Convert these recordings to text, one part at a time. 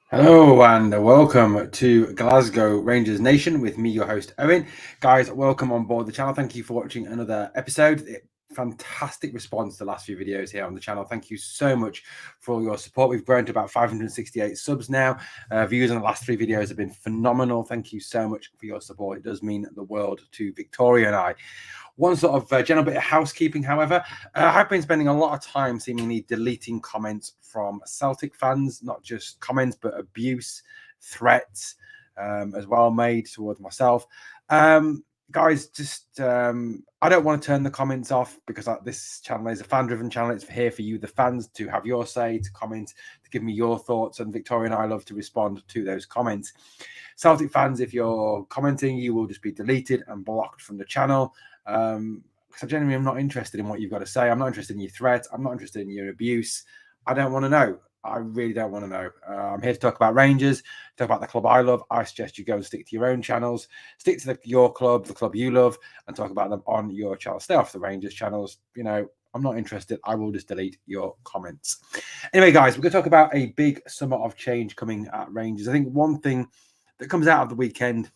Hello and welcome to Glasgow Rangers Nation with me, your host Owen. Guys, welcome on board the channel. Thank you for watching another episode. Fantastic response to the last few videos here on the channel. Thank you so much for all your support. We've grown to about 568 subs now. Views on the last 3 videos have been phenomenal. Thank you so much for your support. It does mean the world to Victoria and I. One sort of general bit of housekeeping, however, I've been spending a lot of time seemingly deleting comments from Celtic fans, not just comments, but abuse, threats as well made towards myself. Guys, just I don't want to turn the comments off because this channel is a fan-driven channel. It's here for you, the fans, to have your say, to comment, to give me your thoughts, and Victoria and I love to respond to those comments. Celtic fans, if you're commenting, you will just be deleted and blocked from the channel. Because I genuinely am not interested in what you've got to say. I'm not interested in your threats. I'm not interested in your abuse. I don't want to know. I really don't want to know. I'm here to talk about Rangers, talk about the club I love. I suggest you go and stick to your own channels, stick to your club, the club you love, and talk about them on your channel. Stay off the Rangers channels. You know, I'm not interested. I will just delete your comments. Anyway, guys, we're going to talk about a big summer of change coming at Rangers. I think one thing that comes out of the weekend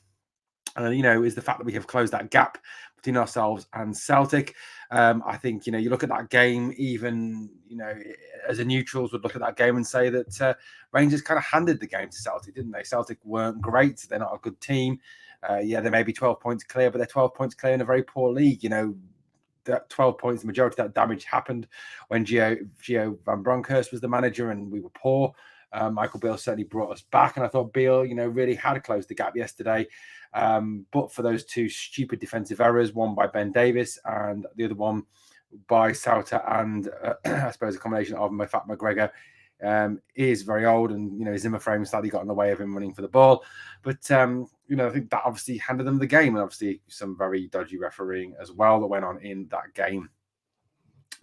is the fact that we have closed that gap between ourselves and Celtic. I think, you look at that game, even, as a neutrals would look at that game and say that Rangers kind of handed the game to Celtic, didn't they? Celtic weren't great. They're not a good team. They may be 12 points clear, but they're 12 points clear in a very poor league. That 12 points, the majority of that damage happened when Gio Van Bronckhorst was the manager and we were poor. Michael Beale certainly brought us back, and I thought Beale, really had closed the gap yesterday. But for those 2 stupid defensive errors, one by Ben Davis and the other one by Sauter and I suppose a combination of Fat McGregor, is very old, and Zimmer frame slightly got in the way of him running for the ball. But I think that obviously handed them the game, and obviously some very dodgy refereeing as well that went on in that game.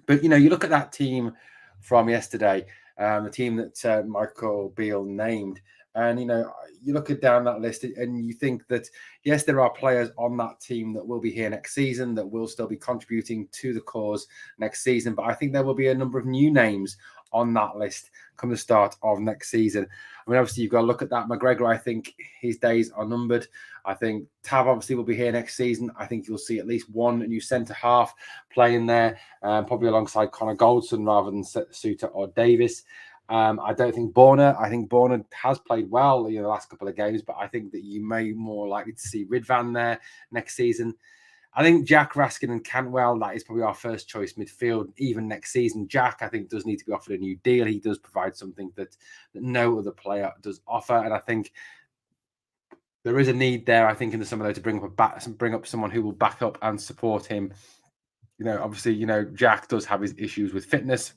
But you look at that team from yesterday, the team that Michael Beale named, and you look at down that list and you think that yes, there are players on that team that will be here next season, that will still be contributing to the cause next season. But I think there will be a number of new names on that list come the start of next season. I mean, obviously, you've got to look at that. McGregor, I think his days are numbered. I think Tav obviously will be here next season. I think you'll see at least one new centre half playing there, probably alongside Connor Goldson rather than Suter or Davis. I don't think Borna. I think Borna has played well the last couple of games, but I think that you may more likely to see Ridvan there next season. I think Jack, Raskin and Cantwell, that is probably our first choice midfield, even next season. Jack, I think, does need to be offered a new deal. He does provide something that no other player does offer. And I think there is a need there, I think, in the summer, though, to bring up someone who will back up and support him. Obviously, Jack does have his issues with fitness.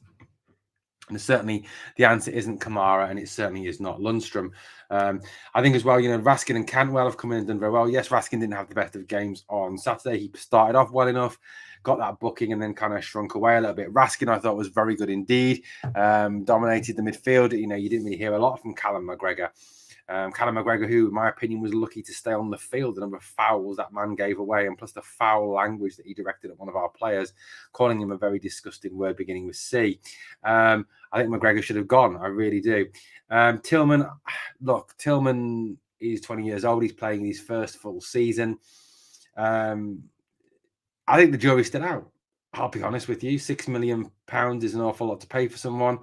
And certainly the answer isn't Kamara, and it certainly is not Lundstrom. I think as well, Raskin and Cantwell have come in and done very well. Yes, Raskin didn't have the best of games on Saturday. He started off well enough, got that booking, and then kind of shrunk away a little bit. Raskin, I thought, was very good indeed. Dominated the midfield. You didn't really hear a lot from Callum McGregor. Callum McGregor, who, in my opinion, was lucky to stay on the field. The number of fouls that man gave away, and plus the foul language that he directed at one of our players, calling him a very disgusting word beginning with C. I think McGregor should have gone. I really do. Tillman is 20 years old. He's playing his first full season. I think the jury's still out. I'll be honest with you. £6 million is an awful lot to pay for someone.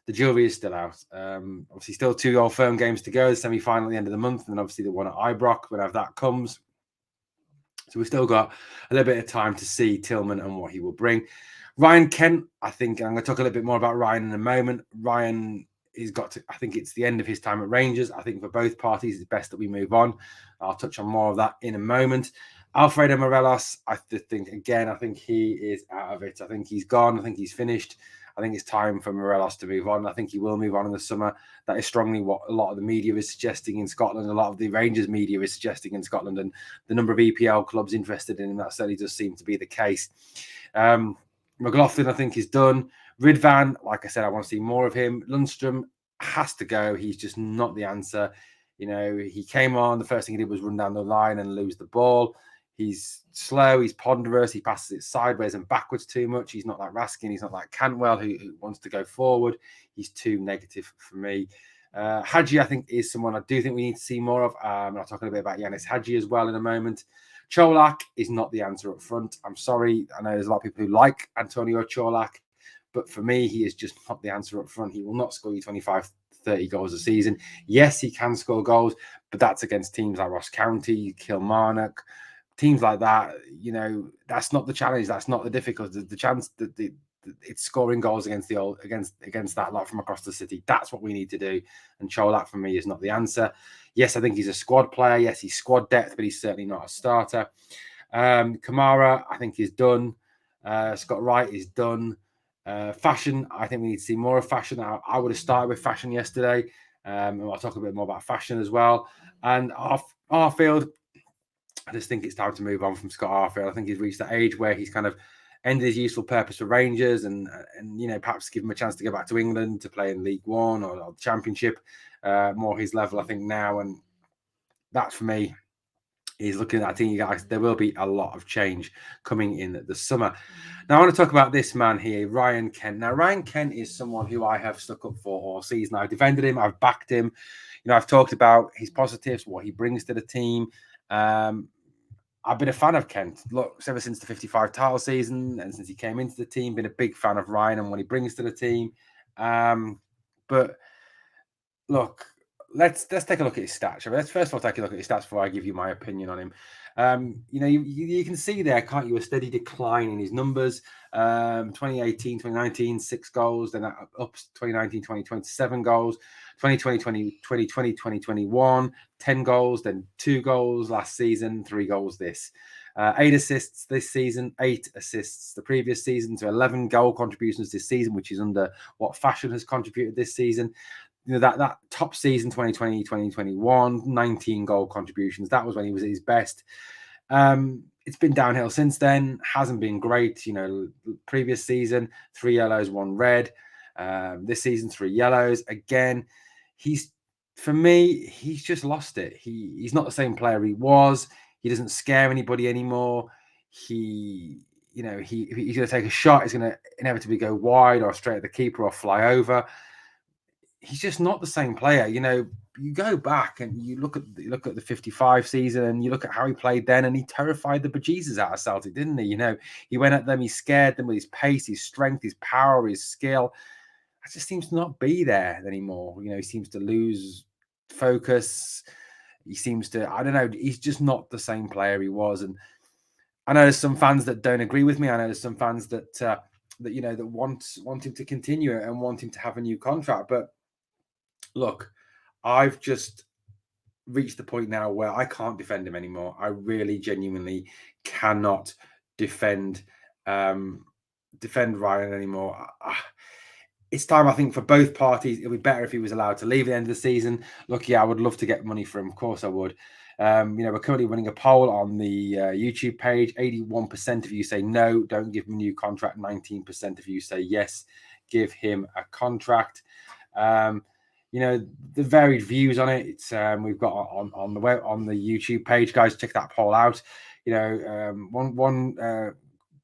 The jury is still out. Obviously, still 2 Old Firm games to go. The semi-final at the end of the month, and then obviously the one at Ibrox whenever that comes. So we've still got a little bit of time to see Tillman and what he will bring. Ryan Kent, I think I'm going to talk a little bit more about Ryan in a moment. Ryan has got to, I think it's the end of his time at Rangers. I think for both parties, it's best that we move on. I'll touch on more of that in a moment. Alfredo Morelos, I think he is out of it. I think he's gone. I think he's finished. I think it's time for Morelos to move on. I think he will move on in the summer. That is strongly what a lot of the media is suggesting in Scotland. A lot of the Rangers media is suggesting in Scotland, and the number of EPL clubs interested in him, that certainly does seem to be the case. McLaughlin, I think, is done. Ridvan, like I said, I want to see more of him. Lundstrom has to go. He's just not the answer. He came on. The first thing he did was run down the line and lose the ball. He's slow. He's ponderous. He passes it sideways and backwards too much. He's not like Raskin. He's not like Cantwell, who wants to go forward. He's too negative for me. Hadji, I think, is someone I do think we need to see more of. I'll talk a little bit about Yanis Hadji as well in a moment. Cholak is not the answer up front. I'm sorry. I know there's a lot of people who like Antonio Cholak, but for me, he is just not the answer up front. He will not score you 25, 30 goals a season. Yes, he can score goals, but that's against teams like Ross County, Kilmarnock, teams like that. You know, that's not the challenge. That's not the difficulty. The chance that it's scoring goals against the old against that lot from across the city. That's what we need to do. And Cholak for me is not the answer. Yes, I think he's a squad player. Yes, he's squad depth, but he's certainly not a starter. Kamara, I think, is done. Scott Wright is done. Fashion, I think we need to see more of Fashion. I would have started with Fashion yesterday. And I'll talk a bit more about Fashion as well. And Arfield, I just think it's time to move on from Scott Arfield. I think he's reached that age where he's kind of ended his useful purpose for Rangers, and you know, perhaps give him a chance to go back to England to play in League One or the Championship, more his level, I think, now. And that for me is looking at that team, guys. There will be a lot of change coming in the summer. Now, I want to talk about this man here, Ryan Kent. Now, Ryan Kent is someone who I have stuck up for all season. I've defended him. I've backed him. You know, I've talked about his positives, what he brings to the team. I've been a fan of Kent. Look, ever since the 55 title season and since he came into the team, been a big fan of Ryan and what he brings to the team. But look, let's take a look at his stats. Let's first of all take a look at his stats before I give you my opinion on him. You know, you can see there, can't you, a steady decline in his numbers. 2018, 2019, 6 goals, then up 2019, 2020, 7 goals. 2020, 2021, 10 goals, then 2 goals last season, 3 goals this. 8 assists this season, 8 assists the previous season, so 11 goal contributions this season, which is under what Fashion has contributed this season. You know, that top season, 2020, 2021, 19 goal contributions. That was when he was at his best. It's been downhill since then. Hasn't been great. You know, previous season, 3 yellows, 1 red. This season, 3 yellows. Again, for me, he's just lost it. He's not the same player he was. He doesn't scare anybody anymore. He's going to take a shot. He's going to inevitably go wide or straight at the keeper or fly over. He's just not the same player. You know, you go back and you look at the 55 season and you look at how he played then, and he terrified the bejesus out of Celtic, didn't he? You know, he went at them, he scared them with his pace, his strength, his power, his skill. It just seems to not be there anymore. You know, he seems to lose focus. He seems to, I don't know, he's just not the same player he was. And I know there's some fans that don't agree with me. I know there's some fans that want him to continue and want him to have a new contract. But look, I've just reached the point now where I can't defend him anymore. I really genuinely cannot defend Ryan anymore. It's time, I think, for both parties. It would be better if he was allowed to leave at the end of the season. Look, yeah, I would love to get money for him. Of course I would. We're currently running a poll on the YouTube page. 81% of you say no, don't give him a new contract. 19% of you say yes, give him a contract. The varied views on it. It's we've got on the web, on the YouTube page, guys. Check that poll out. One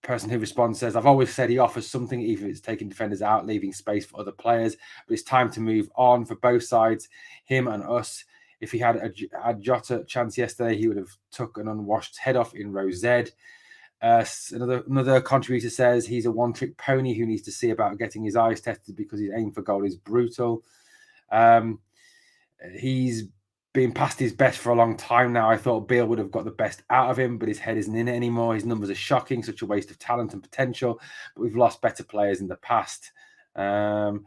person who responds says, "I've always said he offers something, even if it's taking defenders out, leaving space for other players. But it's time to move on for both sides, him and us. If he had a Jota chance yesterday, he would have took an unwashed head off in row Z." Another contributor says he's a one-trick pony who needs to see about getting his eyes tested because his aim for goal is brutal. He's been past his best for a long time now. I thought Beale would have got the best out of him, but his head isn't in it anymore. His numbers are shocking, such a waste of talent and potential. But we've lost better players in the past. Time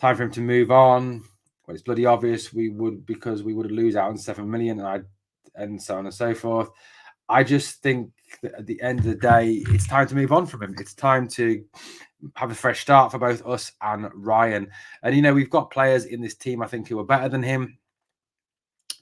for him to move on. Well, it's bloody obvious because we would lose out on 7 million and so on and so forth. I just think that at the end of the day, it's time to move on from him. It's time to have a fresh start for both us and Ryan. And, we've got players in this team, I think, who are better than him.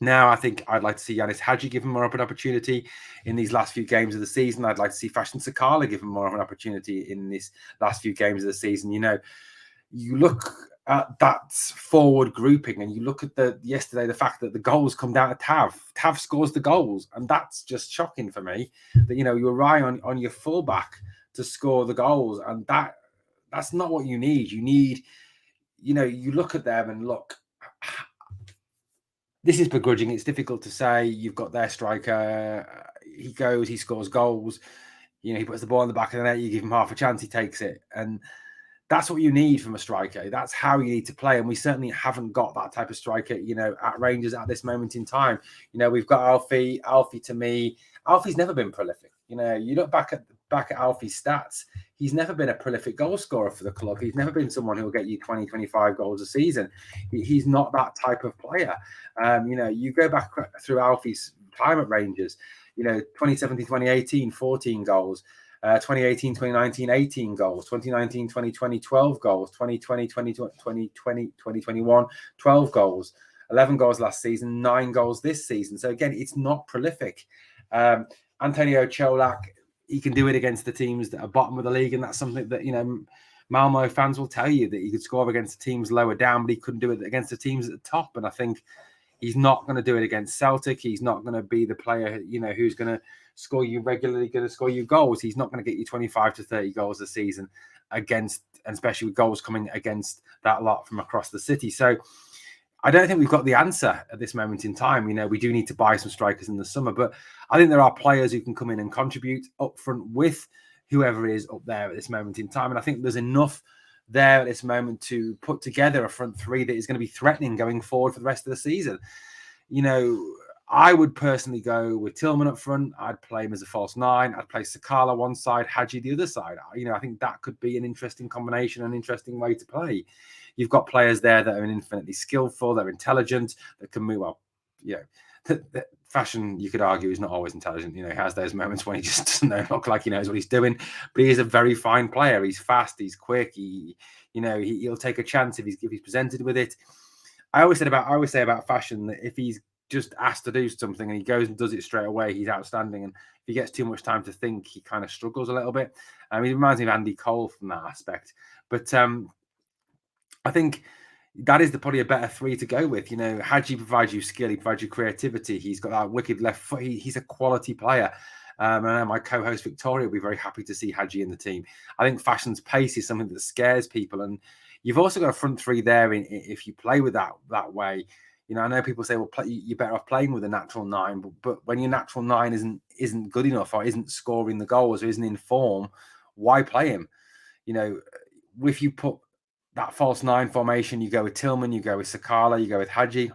Now, I think I'd like to see Yanis Hadji give him more of an opportunity in these last few games of the season. I'd like to see Fashion Sakala give him more of an opportunity in this last few games of the season. You look at that forward grouping and you look at the fact that the goals come down to Tav. Tav scores the goals, and that's just shocking for me that, you rely on your fullback to score the goals, and that's not what you need. You need, you look at them and look, this is begrudging. It's difficult to say. You've got their striker. He goes, he scores goals. He puts the ball in the back of the net. You give him half a chance, he takes it. And that's what you need from a striker. That's how you need to play. And we certainly haven't got that type of striker, at Rangers at this moment in time. We've got Alfie. Alfie, to me, Alfie's never been prolific. You look back at Alfie's stats, he's never been a prolific goal scorer for the club. He's never been someone who will get you 20, 25 goals a season. He's not that type of player. You go back through Alfie's time at Rangers, 2017, 2018, 14 goals. 2018, 2019, 18 goals, 2019, 2020, 12 goals, 2020, 2020, 2021, 12 goals, 11 goals last season, 9 goals this season. So again, it's not prolific. Antonio Cholak, he can do it against the teams that are bottom of the league, and that's something that, Malmo fans will tell you, that he could score against the teams lower down, but he couldn't do it against the teams at the top. And I think he's not going to do it against Celtic. He's not going to be the player, who's going to score you regularly, going to score you goals. He's not going to get you 25 to 30 goals a season against, and especially with goals coming against that lot from across the city. So I don't think we've got the answer at this moment in time. We do need to buy some strikers in the summer, but I think there are players who can come in and contribute up front with whoever is up there at this moment in time. And I think there's enough there at this moment to put together a front three that is going to be threatening going forward for the rest of the season. I would personally go with Tillman up front. I'd play him as a false nine. I'd play Sakala one side, Hadji the other side. I think that could be an interesting combination, an interesting way to play. You've got players there that are infinitely skillful, they're intelligent, that can move well. Fashion, you could argue, is not always intelligent. He has those moments when he just doesn't look like he knows what he's doing. But he is a very fine player. He's fast. He's quick. He'll take a chance if he's presented with it. I always say about Fashion that if he's just asked to do something and he goes and does it straight away, he's outstanding. And if he gets too much time to think, he kind of struggles a little bit. He reminds me of Andy Cole from that aspect. But I think that is probably a better three to go with. Hadji provides you skill, he provides you creativity. He's got that wicked left foot. He's a quality player. And I know my co-host Victoria will be very happy to see Hadji in the team. I think Fashion's pace is something that scares people. And you've also got a front three there if you play with that way. I know people say, well, you're better off playing with a natural nine, but when your natural nine isn't good enough or isn't scoring the goals or isn't in form, why play him? If you put that false nine formation, you go with Tillman, you go with Sakala, you go with Hadji.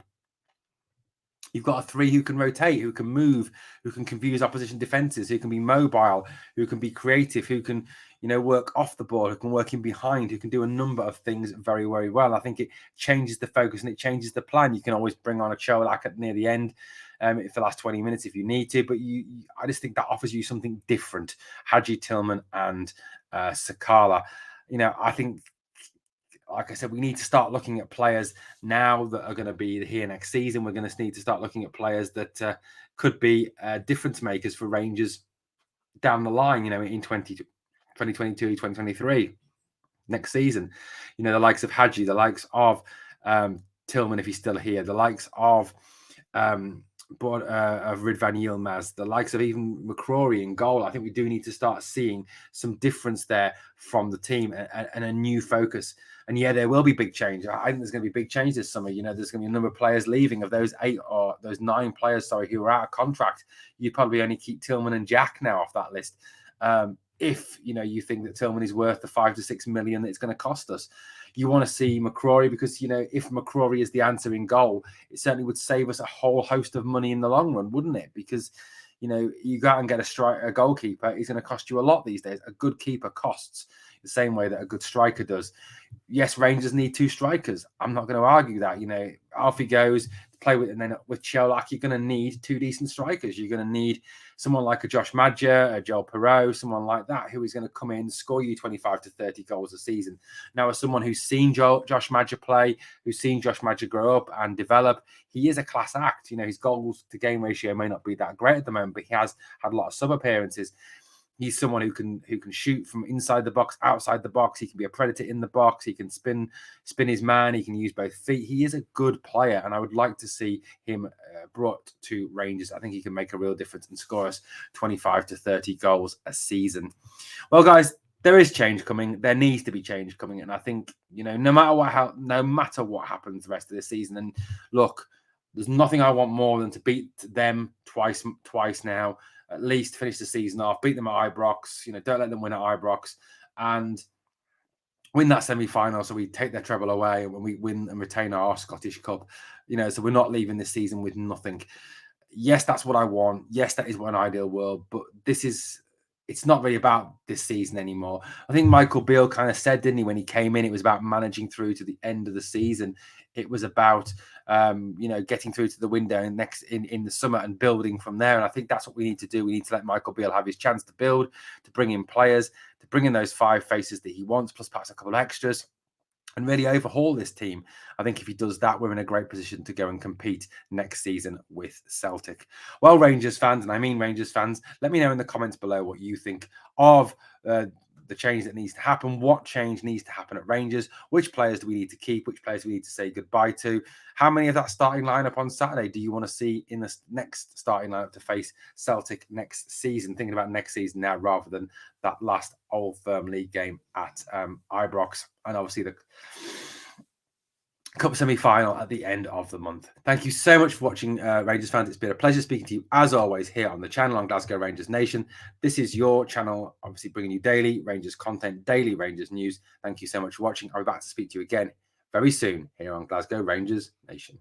You've got a three who can rotate, who can move, who can confuse opposition defenses, who can be mobile, who can be creative, who can, work off the ball, who can work in behind, who can do a number of things very, very well. I think it changes the focus and it changes the plan. You can always bring on a Cholak near the end for the last 20 minutes if you need to, but I just think that offers you something different. Hadji, Tillman, and Sakala. I think, like I said, we need to start looking at players now that are going to be here next season. We're going to need to start looking at players that could be difference makers for Rangers down the line, in 2022, 2023, next season. The likes of Hadji, the likes of Tillman, if he's still here, the likes of Ridvan Yilmaz, the likes of even McCrory in goal. I think we do need to start seeing some difference there from the team and a new focus. And yeah, there will be big change. I think there's going to be big change this summer. There's going to be a number of players leaving. Of those 9 players, who are out of contract, you probably only keep Tillman and Jack now off that list. If you think that Tillman is worth the 5 to 6 million that it's going to cost us. You want to see McCrory because, if McCrory is the answer in goal, it certainly would save us a whole host of money in the long run, wouldn't it? Because, you go out and get a goalkeeper, he's going to cost you a lot these days. A good keeper costs the same way that a good striker does. Yes, Rangers need 2 strikers. I'm not going to argue that. Alfie goes to play with, and then with Cholak, you're going to need 2 decent strikers. You're going to need someone like a Josh Madger, a Joel Perreault, someone like that, who is going to come in, score you 25 to 30 goals a season. Now, as someone who's seen Josh Madger play, who's seen Josh Madger grow up and develop, he is a class act. His goals to game ratio may not be that great at the moment, but he has had a lot of sub appearances. He's someone who can shoot from inside the box, outside the box. He can be a predator in the box. He can spin his man. He can use both feet. He is a good player, and I would like to see him brought to Rangers. I think he can make a real difference and score us 25 to 30 goals a season. Well, guys, there is change coming. There needs to be change coming, and I think no matter what happens the rest of this season. And look, There's nothing I want more than to beat them twice now, at least finish the season off, beat them at Ibrox. Don't let them win at Ibrox, and win that semi-final, so we take their treble away when we win and retain our Scottish Cup. So we're not leaving this season with nothing. Yes, that's what I want. Yes, that is one ideal world, but it's not really about this season anymore. I think Michael Beale kind of said, didn't he, when he came in, it was about managing through to the end of the season. It was about getting through to the window and in the summer and building from there. And I think that's what we need to do. We need to let Michael Beale have his chance to build, to bring in players, to bring in those 5 faces that he wants, plus perhaps a couple of extras, and really overhaul this team. I think if he does that, we're in a great position to go and compete next season with Celtic. Well, Rangers fans, and I mean Rangers fans, let me know in the comments below what you think of the change that needs to happen. What change needs to happen at Rangers? Which players do we need to keep? Which players do we need to say goodbye to? How many of that starting lineup on Saturday do you want to see in the next starting lineup to face Celtic next season? Thinking about next season now rather than that last Old Firm League game at Ibrox, and obviously the Cup semi-final at the end of the month. Thank you so much for watching, Rangers fans. It's been a pleasure speaking to you, as always, here on the channel on Glasgow Rangers Nation. This is your channel, obviously bringing you daily Rangers content, daily Rangers news. Thank you so much for watching. I'll be back to speak to you again very soon here on Glasgow Rangers Nation.